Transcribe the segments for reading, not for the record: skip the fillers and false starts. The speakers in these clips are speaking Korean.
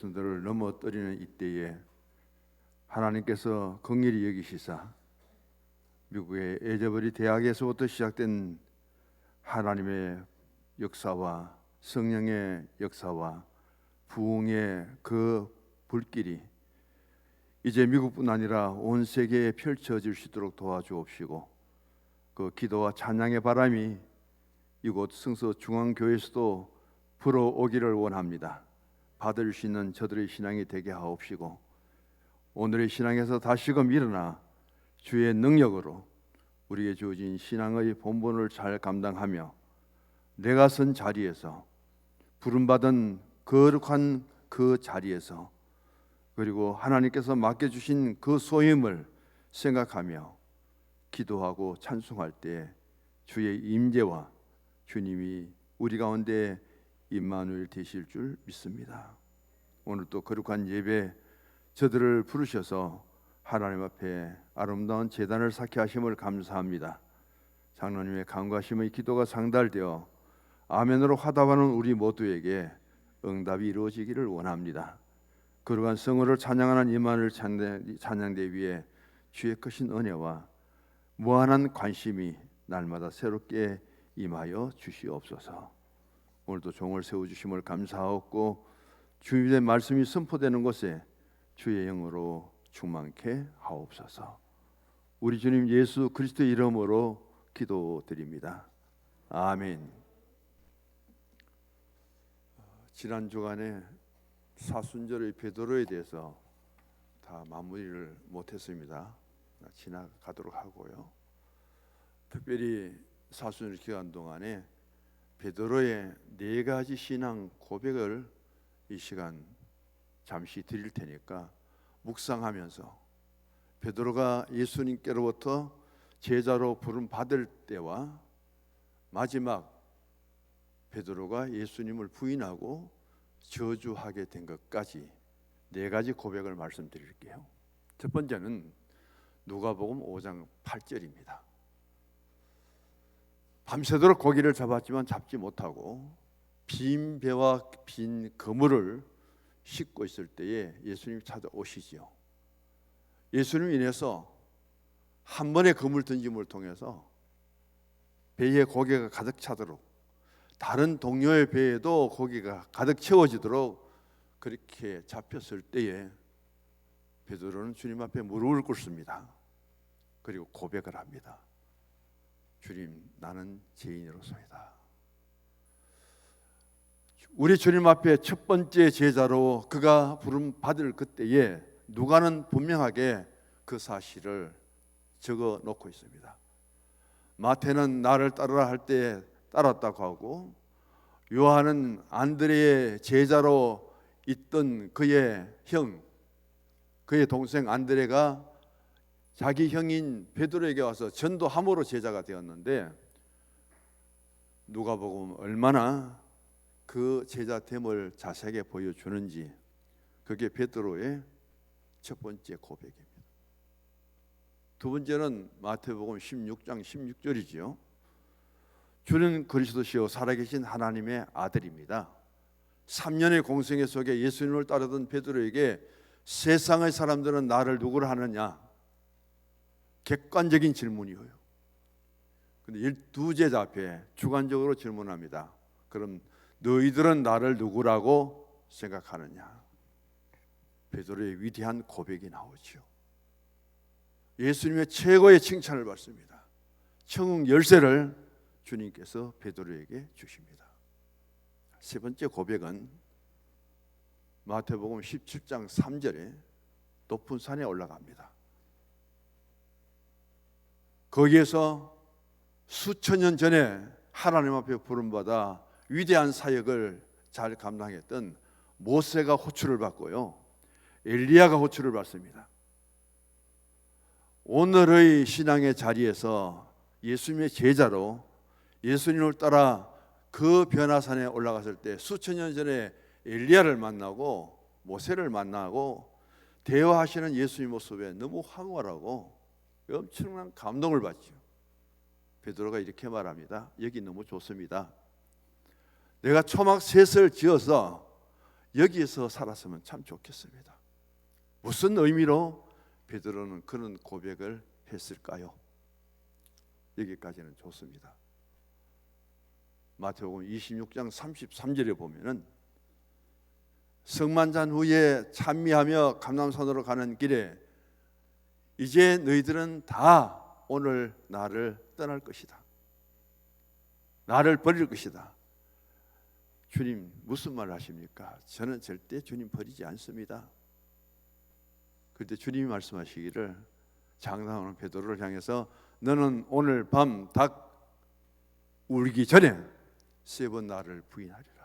들을 넘어뜨리는 이때에 하나님께서 긍휼히 여기시사 미국의 에저버리 대학에서부터 시작된 하나님의 역사와 성령의 역사와 부흥의 그 불길이 이제 미국뿐 아니라 온 세계에 펼쳐질 수 있도록 도와주옵시고, 그 기도와 찬양의 바람이 이곳 승서 중앙교회에서도 불어오기를 원합니다. 받을 수 있는 저들의 신앙이 되게 하옵시고, 오늘의 신앙에서 다시금 일어나 주의 능력으로 우리에게 주어진 신앙의 본분을 잘 감당하며 내가 선 자리에서, 부름받은 거룩한 그 자리에서, 그리고 하나님께서 맡겨주신 그 소임을 생각하며 기도하고 찬송할 때 주의 임재와 주님이 우리 가운데 임마누엘 되실 줄 믿습니다. 오늘 또 거룩한 예배 저들을 부르셔서 하나님 앞에 아름다운 제단을 쌓게 하심을 감사합니다. 장로님의 간구하심의 기도가 상달되어 아멘으로 화답하는 우리 모두에게 응답이 이루어지기를 원합니다. 거룩한 성호를 찬양하는 임마누엘 찬양대 위에 주의 크신 은혜와 무한한 관심이 날마다 새롭게 임하여 주시옵소서. 오늘도 종을 세워주심을 감사하옵고, 주님의 말씀이 선포되는 곳에 주의 영으로 충만케 하옵소서. 우리 주님 예수 그리스도의 이름으로 기도드립니다. 아멘. 지난 주간에 사순절의 베드로에 대해서 다 마무리를 못했습니다. 지나가도록 하고요. 특별히 사순절 기간 동안에 베드로의 4가지 신앙 고백을 이 시간 잠시 드릴 테니까 묵상하면서 베드로가 예수님께로부터 제자로 부름 받을 때와 마지막 베드로가 예수님을 부인하고 저주하게 된 것까지 4가지 고백을 말씀드릴게요. 첫 번째는 누가복음 5장 8절입니다. 밤새도록 고기를 잡았지만 잡지 못하고 빈 배와 빈 그물을 싣고 있을 때에 예수님이 찾아오시지요. 예수님이 인해서 한 번의 그물 던짐을 통해서 배에 고기가 가득 차도록, 다른 동료의 배에도 고기가 가득 채워지도록 그렇게 잡혔을 때에 베드로는 주님 앞에 무릎을 꿇습니다. 그리고 고백을 합니다. 주님, 나는 죄인으로소이다. 우리 주님 앞에 첫 번째 제자로 그가 부름 받을 그때에 누가는 분명하게 그 사실을 적어 놓고 있습니다. 마태는 나를 따르라 할 때 따랐다고 하고, 요한은 안드레의 제자로 있던 그의 그의 동생 안드레가 자기 형인 베드로에게 와서 전도함으로 제자가 되었는데, 누가복음 얼마나 그 제자됨을 자세하게 보여주는지, 그게 베드로의 첫 번째 고백입니다. 두 번째는 마태복음 16장 16절이지요. 주는 그리스도시요 살아계신 하나님의 아들입니다. 3년의 공생애 속에 예수님을 따르던 베드로에게 세상의 사람들은 나를 누구로 하느냐, 객관적인 질문이에요. 그런데 12제자 앞에 주관적으로 질문합니다. 그럼 너희들은 나를 누구라고 생각하느냐? 베드로의 위대한 고백이 나오죠. 예수님의 최고의 칭찬을 받습니다. 천국 열쇠를 주님께서 베드로에게 주십니다. 세 번째 고백은 마태복음 17장 3절에 높은 산에 올라갑니다. 거기에서 수천 년 전에 하나님 앞에 부름받아 위대한 사역을 잘 감당했던 모세가 호출을 받고요, 엘리야가 호출을 받습니다. 오늘의 신앙의 자리에서 예수님의 제자로 예수님을 따라 그 변화산에 올라갔을 때 수천 년 전에 엘리야를 만나고 모세를 만나고 대화하시는 예수님 모습에 너무 황홀하고 엄청난 감동을 받죠. 베드로가 이렇게 말합니다. 여기 너무 좋습니다. 내가 초막 셋을 지어서 여기에서 살았으면 참 좋겠습니다. 무슨 의미로 베드로는 그런 고백을 했을까요? 여기까지는 좋습니다. 마태복음 26장 33절에 보면은 성만찬 후에 찬미하며 감람산으로 가는 길에 이제 너희들은 다 오늘 나를 떠날 것이다. 나를 버릴 것이다. 주님 무슨 말 하십니까? 저는 절대 주님 버리지 않습니다. 그때 주님이 말씀하시기를 장담하는 베드로를 향해서 너는 오늘 밤 닭 울기 전에 3번 나를 부인하리라.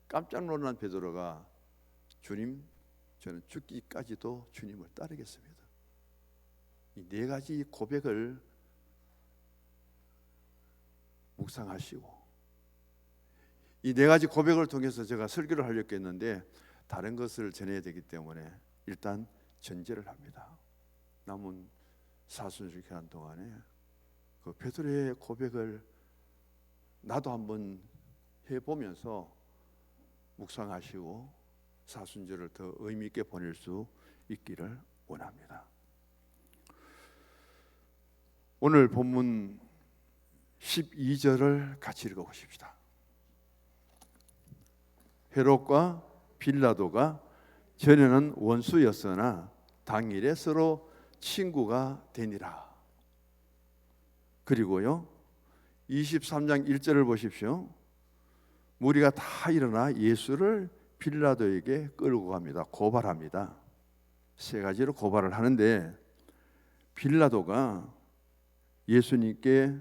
깜짝 놀란 베드로가 주님 저는 죽기까지도 주님을 따르겠습니다. 이 4가지 고백을 묵상하시고 이 4가지 고백을 통해서 제가 설교를 하려고 했는데 다른 것을 전해야 되기 때문에 일단 전제를 합니다. 남은 사순절 기간 동안에 그 베드로의 고백을 나도 한번 해보면서 묵상하시고 사순절을 더 의미 있게 보낼 수 있기를 원합니다. 오늘 본문 12절을 같이 읽어보십시다. 헤롯과 빌라도가 전에는 원수였으나 당일에 서로 친구가 되니라. 그리고요 23장 1절을 보십시오. 무리가 다 일어나 예수를 빌라도에게 끌고 갑니다. 고발합니다. 3가지로 고발을 하는데 빌라도가 예수님께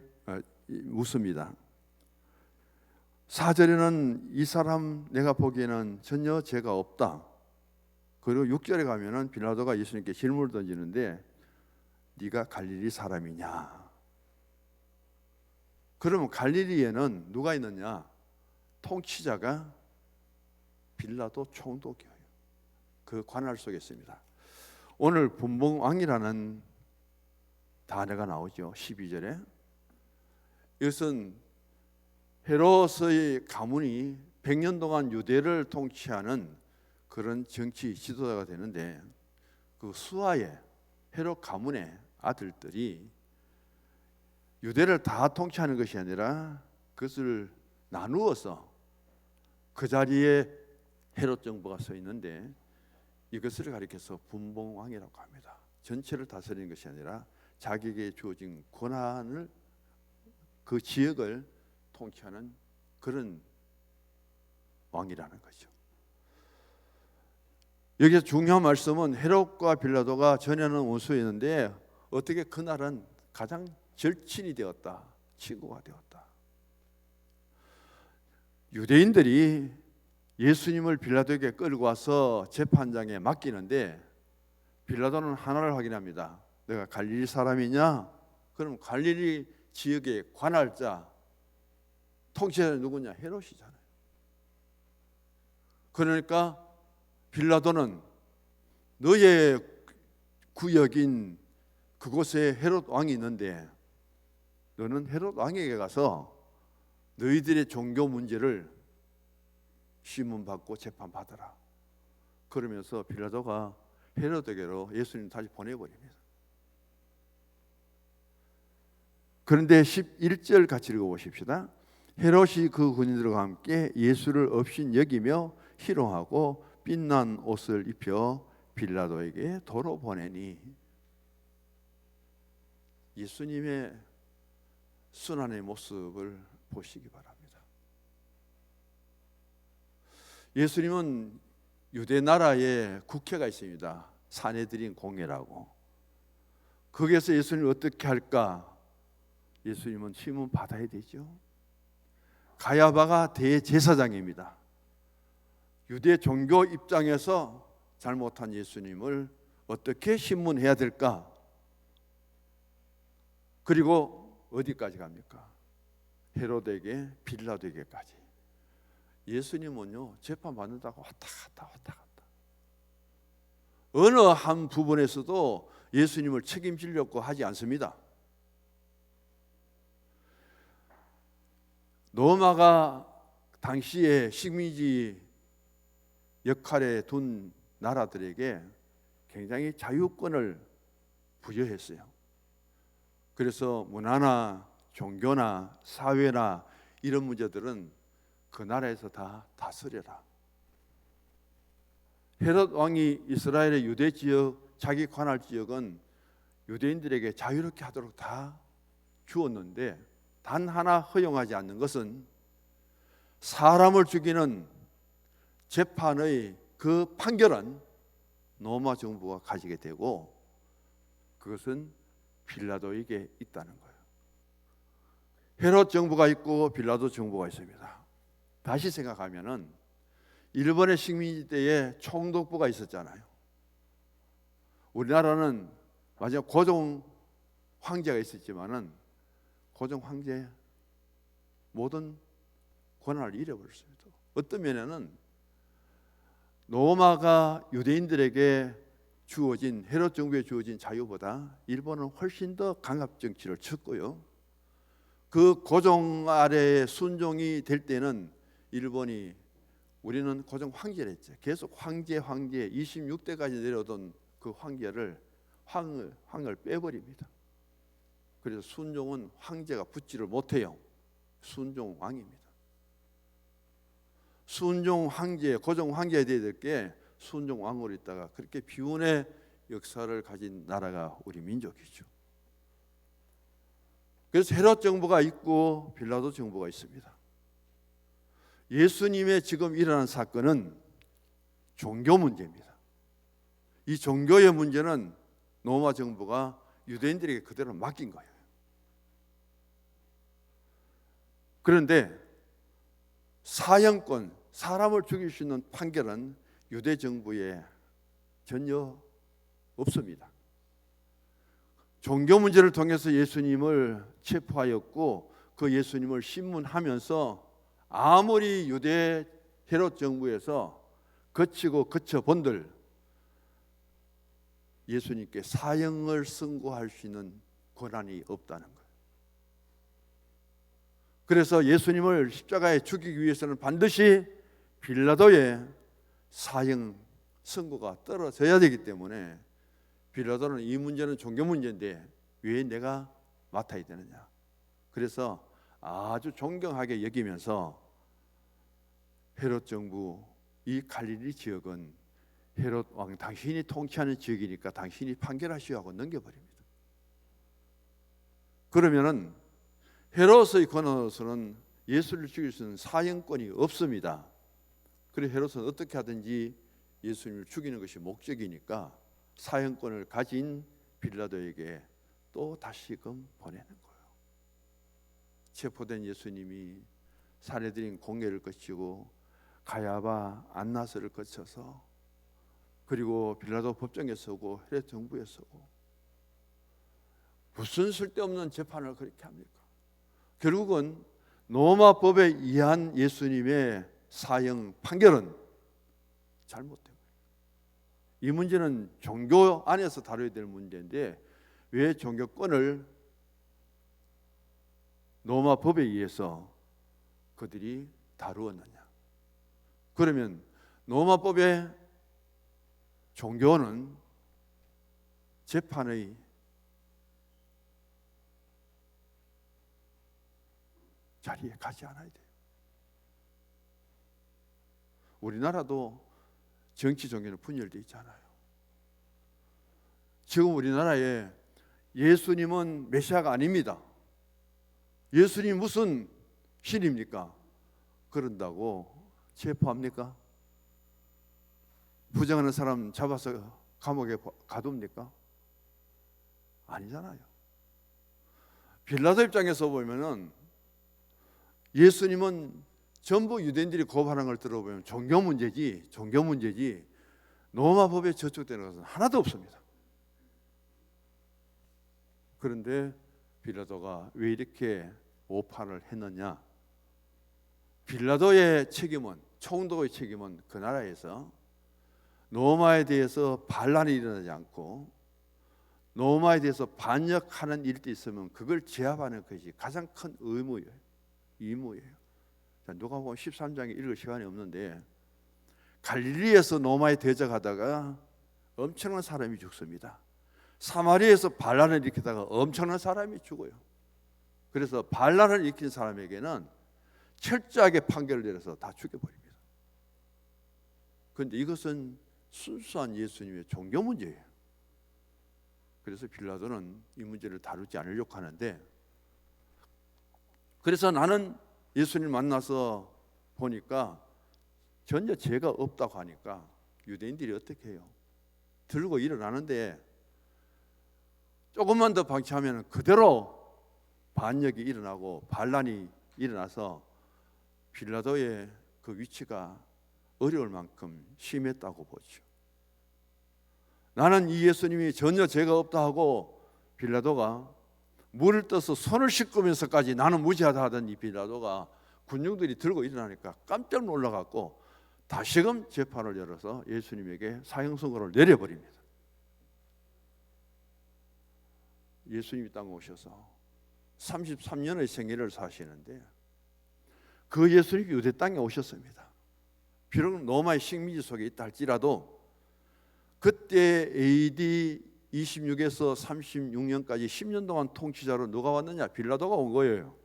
묻습니다. 4절에는 이 사람 내가 보기에는 전혀 죄가 없다. 그리고 6절에 가면은 빌라도가 예수님께 질문을 던지는데 네가 갈릴리 사람이냐? 그러면 갈릴리에는 누가 있느냐? 통치자가 빌라도 총독이에요. 그 관할 속에 있습니다. 오늘 분봉왕이라는 단어가 나오죠. 12절에. 이것은 헤롯의 가문이 100년 동안 유대를 통치하는 그런 정치 지도자가 되는데 그 수하의 헤롯 가문의 아들들이 유대를 다 통치하는 것이 아니라 그것을 나누어서 그 자리에 헤롯 정부가 서 있는데 이것을 가리켜서 분봉왕이라고 합니다. 전체를 다스리는 것이 아니라 자기에게 주어진 권한을 그 지역을 통치하는 그런 왕이라는 거죠. 여기서 중요한 말씀은 헤롯과 빌라도가 전에는 원수였는데 어떻게 그날은 가장 절친이 되었다, 친구가 되었다. 유대인들이 예수님을 빌라도에게 끌고 와서 재판장에 맡기는데 빌라도는 하나를 확인합니다. 내가 갈릴리 사람이냐? 그럼 갈릴리 지역의 관할자, 통치자는 누구냐? 헤롯이잖아요. 그러니까 빌라도는 너의 구역인 그곳에 헤롯 왕이 있는데 너는 헤롯 왕에게 가서 너희들의 종교 문제를 신문받고 재판받아라. 그러면서 빌라도가 헤롯에게로 예수님 다시 보내버립니다. 그런데 11절 같이 읽어보십시다. 헤롯이 그 군인들과 함께 예수를 업신 여기며 희롱하고 빛난 옷을 입혀 빌라도에게 도로 보내니 예수님의 순환의 모습을 보시기 바랍니다. 예수님은 유대 나라에 국회가 있습니다. 산헤드린 공회라고. 거기에서 예수님을 어떻게 할까? 예수님은 시문 받아야 되죠. 가야바가 대제사장입니다. 유대 종교 입장에서 잘못한 예수님을 어떻게 신문해야 될까? 그리고 어디까지 갑니까? 헤롯에게, 빌라도에게까지. 예수님은요 재판 받는다고 왔다 갔다. 어느 한 부분에서도 예수님을 책임지려고 하지 않습니다. 로마가 당시에 식민지 역할에 둔 나라들에게 굉장히 자유권을 부여했어요. 그래서 문화나 종교나 사회나 이런 문제들은 그 나라에서 다 다스려라. 헤롯 왕이 이스라엘의 유대 지역, 자기 관할 지역은 유대인들에게 자유롭게 하도록 다 주었는데 단 하나 허용하지 않는 것은 사람을 죽이는 재판의 그 판결은 로마 정부가 가지게 되고 그것은 빌라도에게 있다는 거예요. 헤롯 정부가 있고 빌라도 정부가 있습니다. 다시 생각하면은 일본의 식민지 때에 총독부가 있었잖아요. 우리나라는 마지막 고종 황제가 있었지만은 고종 황제 모든 권한을 잃어버렸습니다. 어떤 면에는 로마가 유대인들에게 주어진 헤롯 정부에 주어진 자유보다 일본은 훨씬 더 강압 정치를 쳤고요. 그 고종 아래에 순종이 될 때는 일본이 우리는 고종 황제를 했죠. 계속 황제 26대까지 내려오던 그 황제를 황을 빼버립니다. 그래서 순종은 황제가 붙지를 못해요. 순종 왕입니다. 순종 황제, 고종 황제에 대해 될 게 순종 왕으로 있다가 그렇게 비운의 역사를 가진 나라가 우리 민족이죠. 그래서 헤롯 정부가 있고 빌라도 정부가 있습니다. 예수님의 지금 일어난 사건은 종교 문제입니다. 이 종교의 문제는 로마 정부가 유대인들에게 그대로 맡긴 거예요. 그런데 사형권, 사람을 죽일 수 있는 판결은 유대 정부에 전혀 없습니다. 종교 문제를 통해서 예수님을 체포하였고 그 예수님을 신문하면서 아무리 유대 헤롯 정부에서 거치고 거쳐본들 예수님께 사형을 선고할 수 있는 권한이 없다는 거예요. 그래서 예수님을 십자가에 죽이기 위해서는 반드시 빌라도의 사형 선고가 떨어져야 되기 때문에 빌라도는 이 문제는 종교 문제인데 왜 내가 맡아야 되느냐. 그래서 아주 존경하게 여기면서 헤롯 정부, 이 갈릴리 지역은 헤롯 왕 당신이 통치하는 지역이니까 당신이 판결하시오 하고 넘겨버립니다. 그러면은 헤롯의 권한으로서는 예수를 죽일 수 있는 사형권이 없습니다. 그래서 헤롯은 어떻게 하든지 예수님을 죽이는 것이 목적이니까 사형권을 가진 빌라도에게 또 다시금 보내는 거예요. 체포된 예수님이 사내들인 공회를 거치고 가야바 안나스를 거쳐서 그리고 빌라도 법정에 서고 헤롯 정부에 서고 무슨 쓸데없는 재판을 그렇게 합니까? 결국은 로마 법에 의한 예수님의 사형 판결은 잘못된 거예요. 이 문제는 종교 안에서 다뤄야 될 문제인데 왜 종교권을 로마 법에 의해서 그들이 다루었느냐? 그러면 로마 법의 종교는 재판의 자리에 가지 않아야 돼요. 우리나라도 정치 종교는 분열되어 있잖아요. 지금 우리나라에 예수님은 메시아가 아닙니다. 예수님 무슨 신입니까? 그런다고 체포합니까? 부정하는 사람 잡아서 감옥에 가둡니까? 아니잖아요. 빌라도 입장에서 보면은 예수님은 전부 유대인들이 고발하는 걸 들어보면 종교 문제지 로마 법에 저촉되는 것은 하나도 없습니다. 그런데 빌라도가 왜 이렇게 오판을 했느냐? 빌라도의 책임은, 총독의 책임은 그 나라에서 로마에 대해서 반란이 일어나지 않고 로마에 대해서 반역하는 일도 있으면 그걸 제압하는 것이 가장 큰 의무예요. 자, 누가복음 13장에 읽을 시간이 없는데 갈릴리에서 로마에 대적하다가 엄청난 사람이 죽습니다. 사마리아에서 반란을 일으키다가 엄청난 사람이 죽어요. 그래서 반란을 일으킨 사람에게는 철저하게 판결을 내려서 다 죽여버립니다. 그런데 이것은 순수한 예수님의 종교 문제예요. 그래서 빌라도는 이 문제를 다루지 않으려고 하는데, 그래서 나는 예수님을 만나서 보니까 전혀 죄가 없다고 하니까 유대인들이 어떻게 해요? 들고 일어나는데 조금만 더 방치하면 그대로 반역이 일어나고 반란이 일어나서 빌라도의 그 위치가 어려울 만큼 심했다고 보죠. 나는 이 예수님이 전혀 죄가 없다 하고 빌라도가 물을 떠서 손을 씻으면서까지 나는 무죄하다 하던 이 빌라도가 군중들이 들고 일어나니까 깜짝 놀라갖고 다시금 재판을 열어서 예수님에게 사형 선고를 내려버립니다. 예수님이 땅에 오셔서 33년의 생애를 사시는데 그 예수님이 유대 땅에 오셨습니다. 비록 로마의 식민지 속에 있다 할지라도 그때 AD 26에서 36년까지 10년 동안 통치자로 누가 왔느냐? 빌라도가 온 거예요.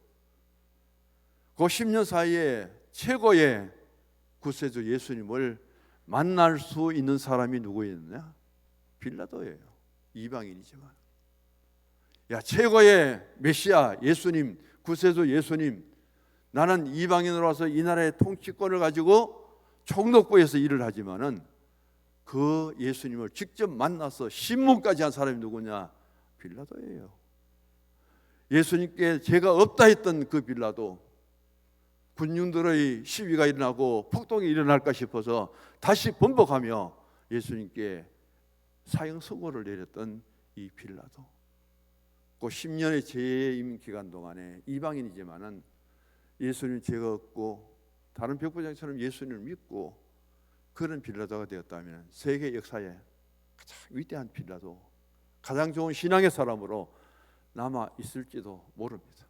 그 10년 사이에 최고의 구세주 예수님을 만날 수 있는 사람이 누구였느냐? 빌라도예요. 이방인이지만. 야, 최고의 메시아 예수님, 구세주 예수님, 나는 이방인으로 와서 이 나라의 통치권을 가지고 총독부에서 일을 하지만은 그 예수님을 직접 만나서 신문까지 한 사람이 누구냐? 빌라도예요. 예수님께 죄가 없다 했던 그 빌라도 군중들의 시위가 일어나고 폭동이 일어날까 싶어서 다시 번복하며 예수님께 사형 선고를 내렸던 이 빌라도, 그 10년의 재임 기간 동안에 이방인이지만은 예수님 죄가 없고 다른 백부장처럼 예수님을 믿고 그런 빌라도가 되었다면 세계 역사에 가장 위대한 빌라도, 가장 좋은 신앙의 사람으로 남아 있을지도 모릅니다.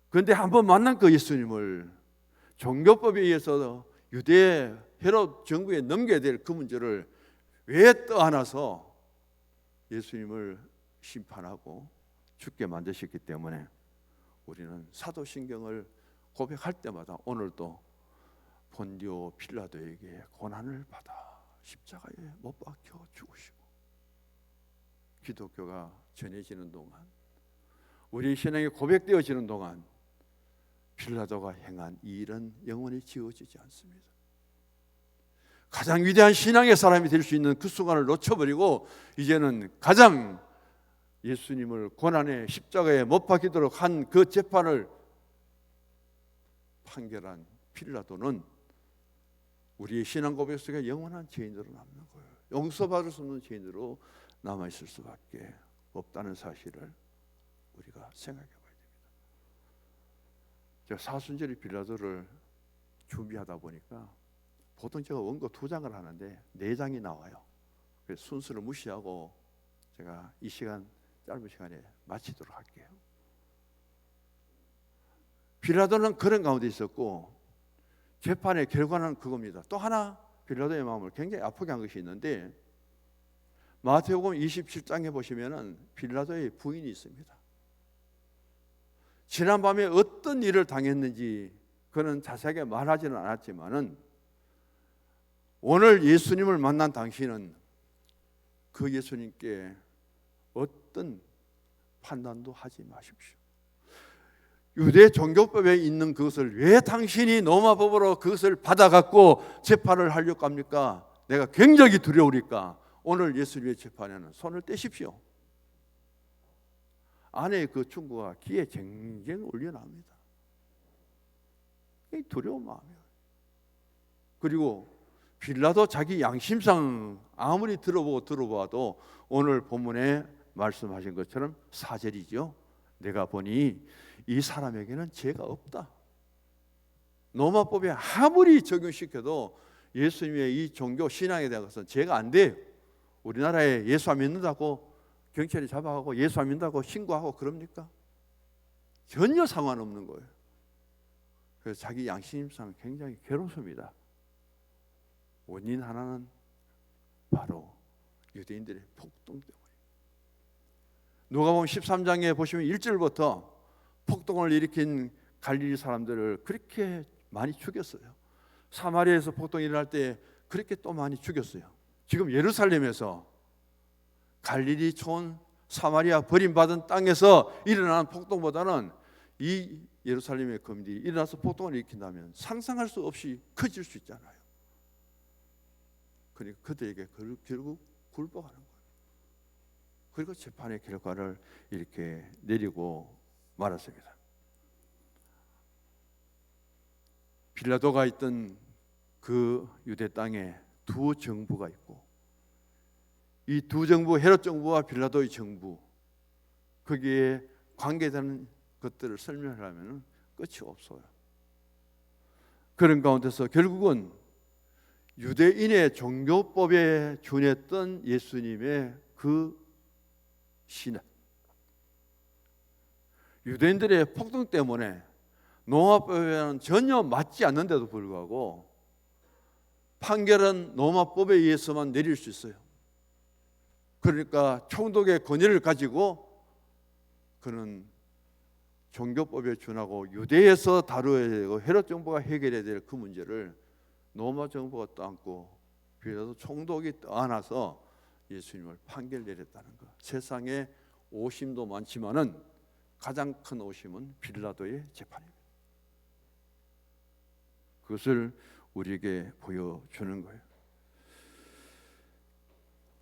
그런데 한번 만난 그 예수님을 종교법에 의해서 유대 헤롯 정부에 넘겨야 될 그 문제를 왜 떠안아서 예수님을 심판하고 죽게 만드셨기 때문에 우리는 사도신경을 고백할 때마다 오늘도 본디오 빌라도에게 고난을 받아 십자가에 못 박혀 죽으시고 기독교가 전해지는 동안, 우리 신앙이 고백되어지는 동안 빌라도가 행한 이 일은 영원히 지워지지 않습니다. 가장 위대한 신앙의 사람이 될 수 있는 그 순간을 놓쳐버리고 이제는 가장 예수님을 고난의 십자가에 못 박히도록 한 그 재판을 판결한 빌라도는 우리의 신앙 고백 속에 영원한 죄인으로 남는 거예요. 용서받을 수 없는 죄인으로 남아있을 수밖에 없다는 사실을 우리가 생각해 봐야 됩니다. 제가 사순절에 빌라도를 준비하다 보니까 보통 제가 원고 2장을 하는데 4장이 나와요. 그래서 순서를 무시하고 제가 이 시간, 짧은 시간에 마치도록 할게요. 빌라도는 그런 가운데 있었고 재판의 결과는 그겁니다. 또 하나 빌라도의 마음을 굉장히 아프게 한 것이 있는데 마태복음 27장에 보시면은 빌라도의 부인이 있습니다. 지난밤에 어떤 일을 당했는지 그는 자세하게 말하지는 않았지만은 오늘 예수님을 만난 당신은 그 예수님께 어떤 판단도 하지 마십시오. 유대 종교법에 있는 그것을 왜 당신이 로마법으로 그것을 받아갖고 재판을 하려고 합니까? 내가 굉장히 두려우니까 오늘 예수님의 재판에는 손을 떼십시오. 아내의 그 충고가 귀에 쟁쟁 울려납니다. 이 두려운 마음이에요. 그리고 빌라도 자기 양심상 아무리 들어봐도 오늘 본문에 말씀하신 것처럼 사절이죠. 내가 보니 이 사람에게는 죄가 없다. 로마법에 아무리 적용시켜도 예수님의 이 종교 신앙에 대한 것은 죄가 안 돼요. 우리나라에 예수 안 믿는다고 경찰이 잡아가고 예수 안 믿는다고 신고하고 그럽니까? 전혀 상관없는 거예요. 그래서 자기 양심상 굉장히 괴롭습니다. 원인 하나는 바로 유대인들의 폭동 때문에. 누가복음 13장에 보시면 1절부터 폭동을 일으킨 갈릴리 사람들을 그렇게 많이 죽였어요. 사마리아에서 폭동이 일어날 때 그렇게 또 많이 죽였어요. 지금 예루살렘에서 갈릴리 촌 사마리아 버림받은 땅에서 일어난 폭동보다는 이 예루살렘의 거민들이 일어나서 폭동을 일으킨다면 상상할 수 없이 커질 수 있잖아요. 그러니까 그들에게 결국 굴복하는 거예요. 그리고 재판의 결과를 이렇게 내리고 말았습니다. 빌라도가 있던 그 유대 땅에 두 정부가 있고, 이 두 정부, 헤롯 정부와 빌라도의 정부, 거기에 관계되는 것들을 설명하려면 끝이 없어요. 그런 가운데서 결국은 유대인의 종교법에 준했던 예수님의 그 신앙, 유대인들의 폭동 때문에 로마법에는 전혀 맞지 않는데도 불구하고 판결은 로마법에 의해서만 내릴 수 있어요. 그러니까 총독의 권위를 가지고 그는 종교법에 준하고 유대에서 다루어야 되고 헤롯 정부가 해결해야 될 그 문제를 로마 정부가 떠안고 빌라도 총독이 떠안아서 예수님을 판결 내렸다는 것. 세상에 오심도 많지만은 가장 큰 오심은 빌라도의 재판입니다. 그것을 우리에게 보여주는 거예요.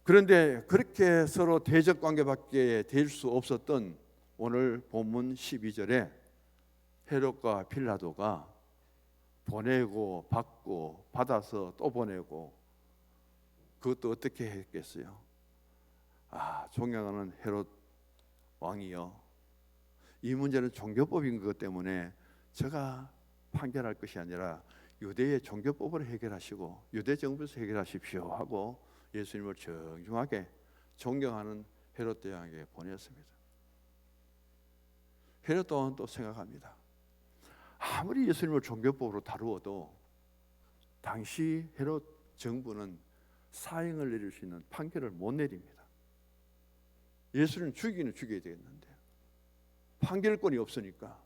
그런데 그렇게 서로 대적 관계밖에 될 수 없었던 오늘 본문 12절에 헤롯과 빌라도가 보내고 받고 받아서 또 보내고, 그것도 어떻게 했겠어요? 존경하는 헤롯 왕이여, 이 문제는 종교법인 것 때문에 제가 판결할 것이 아니라 유대의 종교법으로 해결하시고 유대 정부에서 해결하십시오 하고 예수님을 정중하게 존경하는 헤롯 대왕에게 보냈습니다. 헤롯 또한 또 생각합니다. 아무리 예수님을 종교법으로 다루어도 당시 헤롯 정부는 사형을 내릴 수 있는 판결을 못 내립니다. 예수는 죽이는 죽여야 되겠는데 판결권이 없으니까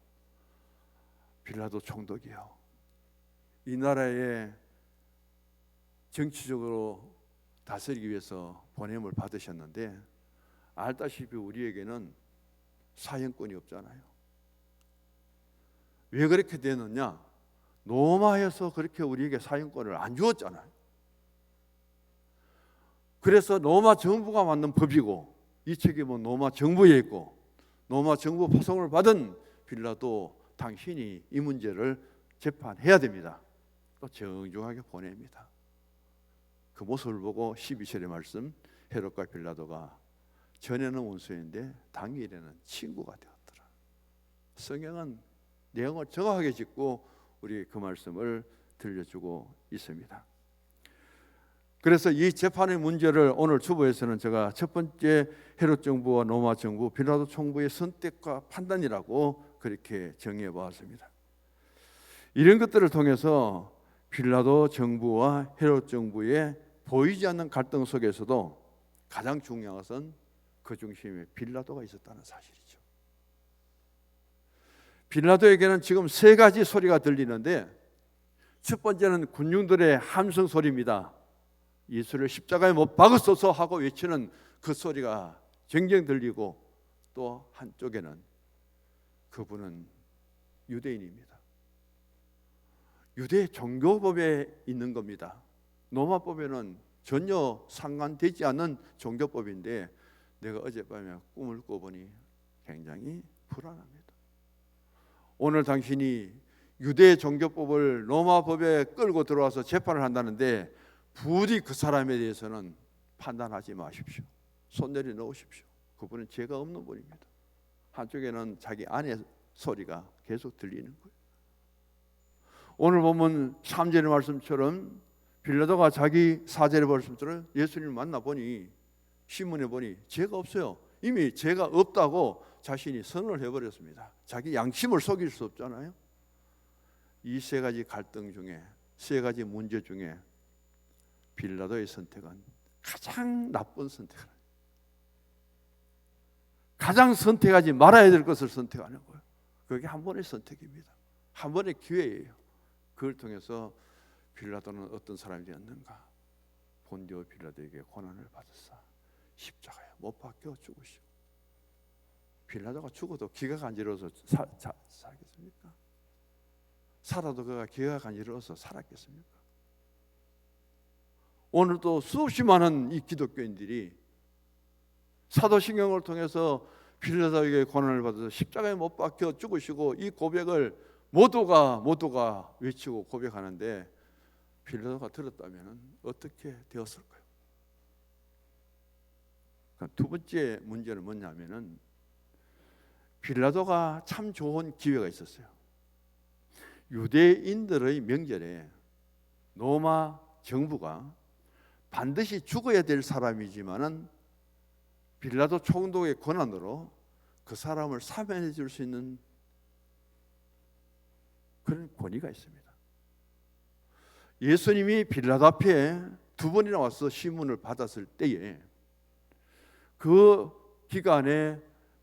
빌라도 총독이요, 이 나라에 정치적으로 다스리기 위해서 보냄을 받으셨는데 알다시피 우리에게는 사형권이 없잖아요. 왜 그렇게 되느냐? 로마에서 그렇게 우리에게 사형권을 안 주었잖아요. 그래서 로마 정부가 만든 법이고 이 책임은 로마 정부에 있고, 로마 정부 파송을 받은 빌라도 당신이 이 문제를 재판해야 됩니다. 또 정중하게 보냅니다. 그 모습을 보고 12절의 말씀, 헤롯과 빌라도가 전에는 원수인데 당일에는 친구가 되었더라. 성경은 내용을 정확하게 짚고 우리 그 말씀을 들려주고 있습니다. 그래서 이 재판의 문제를 오늘 주보에서는 제가 첫 번째 헤롯 정부와 로마 정부, 빌라도 총부의 선택과 판단이라고 그렇게 정의해 보았습니다. 이런 것들을 통해서 빌라도 정부와 헤롯 정부의 보이지 않는 갈등 속에서도 가장 중요한 것은 그 중심에 빌라도가 있었다는 사실이죠. 빌라도에게는 지금 세 가지 소리가 들리는데, 첫 번째는 군중들의 함성 소리입니다. 예수를 십자가에 못 박으소서 하고 외치는 그 소리가 쟁쟁 들리고, 또 한쪽에는 그분은 유대인입니다. 유대 종교법에 있는 겁니다. 로마법에는 전혀 상관되지 않는 종교법인데 내가 어젯밤에 꿈을 꿔보니 굉장히 불안합니다. 오늘 당신이 유대 종교법을 로마법에 끌고 들어와서 재판을 한다는데 부디 그 사람에 대해서는 판단하지 마십시오. 손 내려놓으십시오. 그분은 죄가 없는 분입니다. 한쪽에는 자기 아내 소리가 계속 들리는 거예요. 오늘 보면 3절의 말씀처럼 빌라도가 자기 4절의 말씀처럼 예수님을 만나보니, 신문에 보니 죄가 없어요. 이미 죄가 없다고 자신이 선언을 해버렸습니다. 자기 양심을 속일 수 없잖아요. 이 세 가지 갈등 중에, 세 가지 문제 중에 빌라도의 선택은 가장 나쁜 선택을, 가장 선택하지 말아야 될 것을 선택하는 거예요. 그게 한 번의 선택입니다. 한 번의 기회예요. 그걸 통해서 빌라도는 어떤 사람이 되었는가? 본디오 빌라도에게 고난을 받았사 십자가에 못 박혀 죽으시고, 빌라도가 죽어도 기가 간지러워서 살겠습니까? 살아도 그가 기가 간지러워서 살았겠습니까? 오늘도 수없이 많은 이 기독교인들이 사도신경을 통해서 빌라도에게 고난을 받아서 십자가에 못 박혀 죽으시고, 이 고백을 모두가 외치고 고백하는데 빌라도가 들었다면 어떻게 되었을까요? 두 번째 문제는 뭐냐면은, 빌라도가 참 좋은 기회가 있었어요. 유대인들의 명절에 로마 정부가 반드시 죽어야 될 사람이지만은 빌라도 총독의 권한으로 그 사람을 사면해 줄 수 있는 그런 권위가 있습니다. 예수님이 빌라도 앞에 두 번이나 와서 시문을 받았을 때에 그 기간에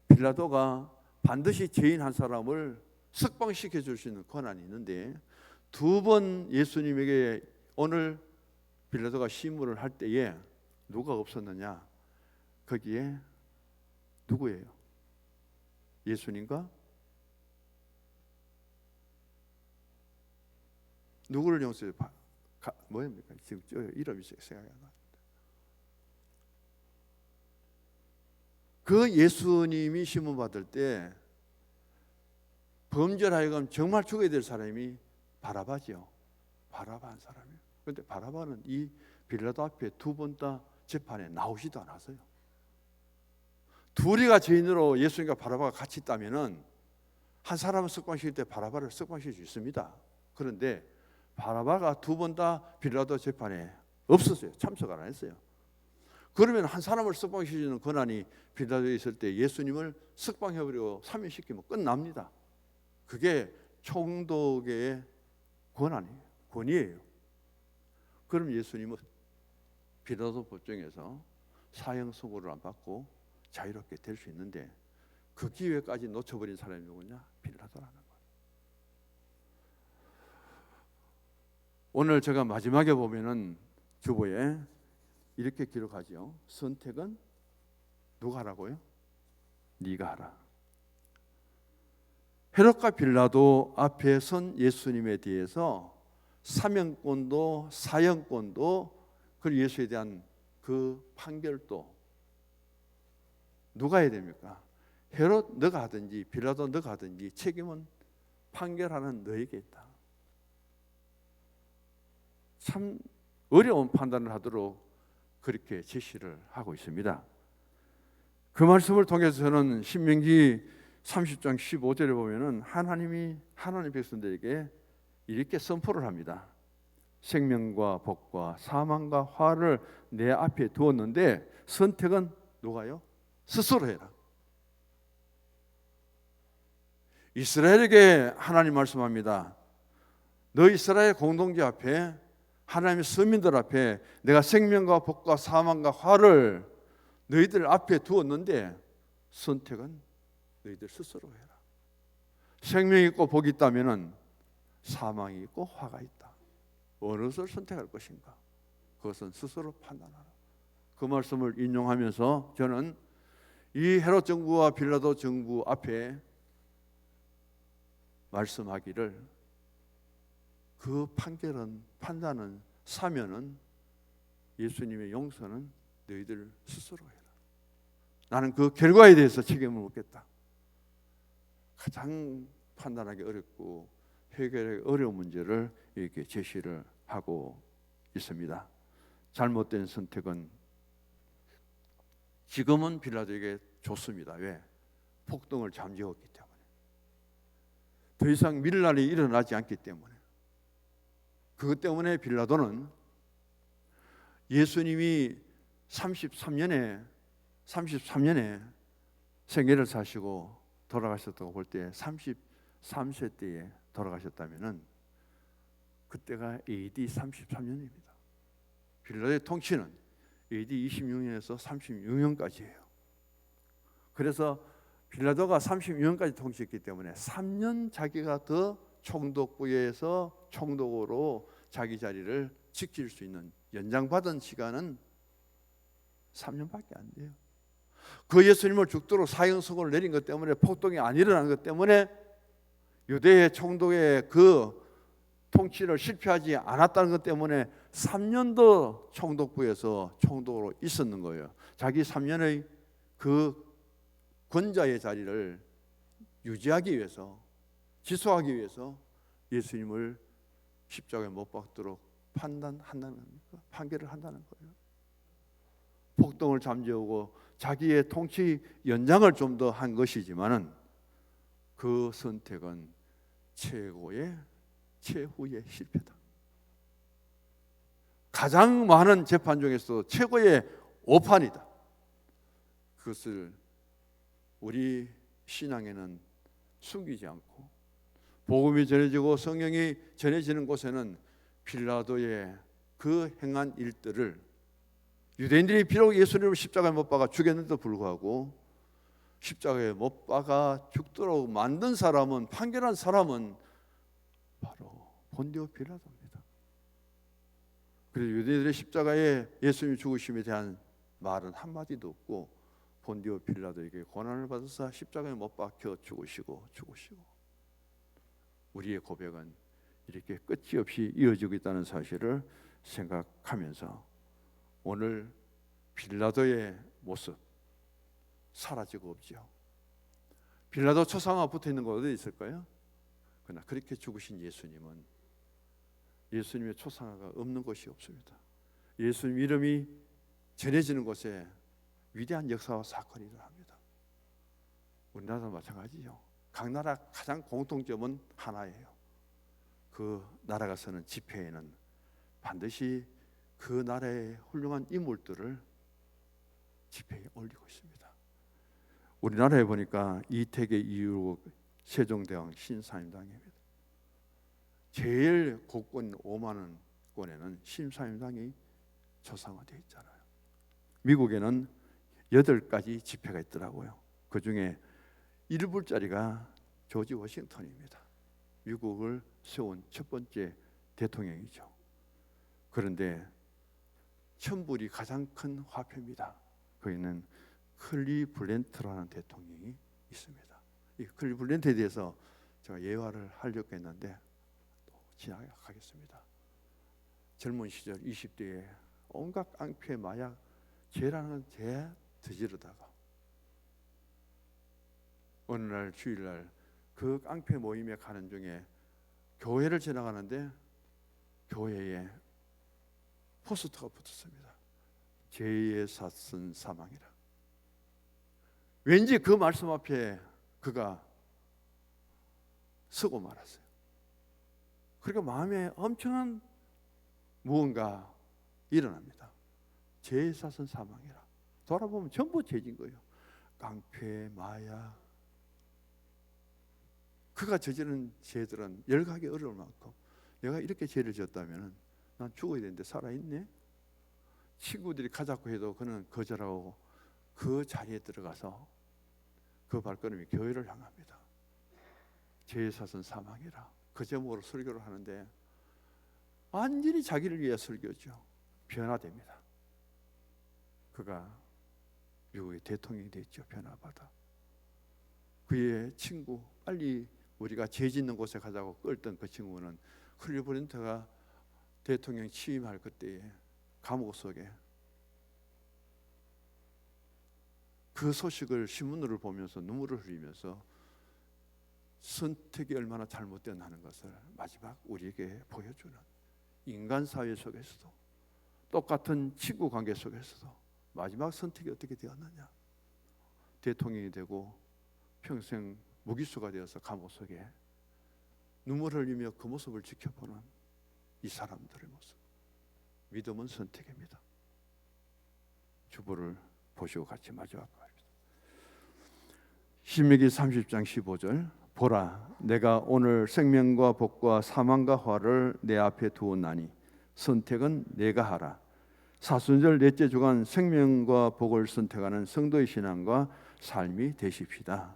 빌라도가 반드시 죄인 한 사람을 석방시켜 줄 수 있는 권한이 있는데, 두 번 예수님에게 오늘 빌라도가 시문을 할 때에 누가 없었느냐? 거기에 누구예요? 예수님과 누구를 용서해요? 뭐입니까? 지금 저 이름이 생각이 안 나. 그 예수님이 시문 받을 때 범죄하여금 정말 죽어야 될 사람이 바라바죠. 바라바 한 사람이에요. 그런데 바라바는 이 빌라도 앞에 두 번 다 재판에 나오지도 않았어요. 둘이가 죄인으로 예수님과 바라바가 같이 있다면은 한 사람을 석방시킬 때 바라바를 석방시킬 수 있습니다. 그런데 바라바가 두 번 다 빌라도 재판에 없었어요. 참석 안 했어요. 그러면 한 사람을 석방시키는 권한이 빌라도에 있을 때 예수님을 석방해버리고 사면시키면 끝납니다. 그게 총독의 권위예요. 그럼 예수님은 빌라도 법정에서 사형 선고를 안 받고 자유롭게 될 수 있는데, 그 기회까지 놓쳐버린 사람이 누구냐? 빌라도라는 거예요. 오늘 제가 마지막에 보면은 주보에 이렇게 기록하죠. 선택은 누가 하라고요? 네가 하라. 헤롯과 빌라도 앞에 선 예수님에 대해서 사명권도 사형권도, 그리고 예수에 대한 그 판결도 누가 해야 됩니까? 헤롯 너가 하든지 빌라도 너가 하든지 책임은 판결하는 너에게 있다. 참 어려운 판단을 하도록 그렇게 제시를 하고 있습니다. 그 말씀을 통해서 저는 신명기 30장 15절에 보면은 하나님 백성들에게 이렇게 선포를 합니다. 생명과 복과 사망과 화를 내 앞에 두었는데 선택은 누가요? 스스로 해라. 이스라엘에게 하나님 말씀합니다. 너 이스라엘 공동체 앞에, 하나님의 서민들 앞에 내가 생명과 복과 사망과 화를 너희들 앞에 두었는데 선택은 너희들 스스로 해라. 생명이 있고 복이 있다면 사망이 있고 화가 있다. 어느 것을 선택할 것인가? 그것은 스스로 판단하라. 그 말씀을 인용하면서 저는 이 헤롯 정부와 빌라도 정부 앞에 말씀하기를, 그 판단은 사면은 예수님의 용서는 너희들 스스로 해라. 나는 그 결과에 대해서 책임을 묻겠다. 가장 판단하기 어렵고 해결하기 어려운 문제를 이렇게 제시를 하고 있습니다. 잘못된 선택은 지금은 빌라도에게 좋습니다. 왜? 폭동을 잠재웠기 때문에. 더 이상 밀란이 일어나지 않기 때문에. 그것 때문에 빌라도는 예수님이 33년에 생애를 사시고 돌아가셨다고 볼 때 33세 때에 돌아가셨다면은 그때가 AD 33년입니다. 빌라도의 통치는 AD 26년에서 36년까지예요. 그래서 빌라도가 36년까지 통치했기 때문에 3년 자기가 더 총독부에서 총독으로 자기 자리를 지킬 수 있는 연장받은 시간은 3년밖에 안 돼요. 그 예수님을 죽도록 사형 선고를 내린 것 때문에 폭동이 안 일어난 것 때문에 유대의 총독의 그 통치를 실패하지 않았다는 것 때문에 3년도 총독부에서 총독으로 있었는 거예요. 자기 3년의 그 권자의 자리를 유지하기 위해서, 지속하기 위해서 예수님을 십자가에 못 박도록 판결을 한다는 거예요. 폭동을 잠재우고 자기의 통치 연장을 좀 더 한 것이지만은 그 선택은 최후의 실패다. 가장 많은 재판 중에서 최고의 오판이다. 그것을 우리 신앙에는 숨기지 않고 복음이 전해지고 성경이 전해지는 곳에는 빌라도의 그 행한 일들을 유대인들이 비록 예수님을 십자가에 못 박아 죽였는데도 불구하고 십자가에 못 박아 죽도록 만든 사람은, 판결한 사람은 바로 본디오 빌라도입니다. 그래서 유대인들의 십자가에 예수님 죽으심에 대한 말은 한마디도 없고 본디오 빌라도에게 고난을 받아서 십자가에 못 박혀 죽으시고 우리의 고백은 이렇게 끝이 없이 이어지고 있다는 사실을 생각하면서 오늘 빌라도의 모습 사라지고 없죠. 빌라도 초상화 붙어 있는 곳 어디 있을까요? 그러나 그렇게 죽으신 예수님은 예수님의 초상화가 없는 곳이 없습니다. 예수님 이름이 전해지는 곳에 위대한 역사와 사건이 일어납니다. 우리나라도 마찬가지죠. 각 나라 가장 공통점은 하나예요. 그 나라가 서는 집회에는 반드시 그 나라의 훌륭한 인물들을 집회에 올리고 있습니다. 우리나라에 보니까 이태계 이후로 세종대왕 신사임당입니다. 제일 곳권 5만 원권에는 신사임당이 초상화되어 있잖아요. 미국에는 8가지 집회가 있더라고요. 그 중에 1불짜리가 조지 워싱턴입니다. 미국을 세운 첫 번째 대통령이죠. 그런데 1000불이 가장 큰 화폐입니다. 거기는 클리블랜트라는 대통령이 있습니다. 이 클리블랜트에 대해서 제가 예화를 하려고 했는데 또 지나가겠습니다. 젊은 시절 20대에 온갖 깡패, 마약, 죄라는 죄 저지르다가 어느 날 주일날 그 깡패 모임에 가는 중에 교회를 지나가는데 교회에 포스터가 붙었습니다. 죄의 삿은 사망이라. 왠지 그 말씀 앞에 그가 서고 말았어요. 그러니까 마음에 엄청난 무언가 일어납니다. 죄의 삿은 사망이라. 돌아보면 전부 죄진 거예요. 깡패, 마약. 그가 저지른 죄들은 열가기 어려울 만큼 내가 이렇게 죄를 지었다면 난 죽어야 되는데 살아있네. 친구들이 가자고 해도 그는 거절하고 그 자리에 들어가서 그 발걸음이 교회를 향합니다. 죄의 삿은 사망이라. 그 제목으로 설교를 하는데 완전히 자기를 위해 설교죠. 변화됩니다. 그가 미국의 대통령이 됐죠. 변화받아. 그의 친구, 빨리 우리가 죄 짓는 곳에 가자고 끌던 그 친구는 클리블랜트가 대통령 취임할 그때에 감옥 속에 그 소식을 신문으로 보면서 눈물을 흘리면서 선택이 얼마나 잘못되었다는 것을 마지막 우리에게 보여주는 인간 사회 속에서도 똑같은 친구 관계 속에서도 마지막 선택이 어떻게 되었느냐. 대통령이 되고 평생 무기수가 되어서 감옥 속에 눈물을 흘리며 그 모습을 지켜보는 이 사람들의 모습. 믿음은 선택입니다. 주보를 보시고 같이 마지막 말입니다. 신명기 30장 15절. 보라, 내가 오늘 생명과 복과 사망과 화를 내 앞에 두었나니 선택은 내가 하라. 사순절 넷째 주간 생명과 복을 선택하는 성도의 신앙과 삶이 되십시다.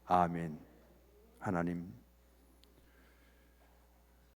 아멘. 하나님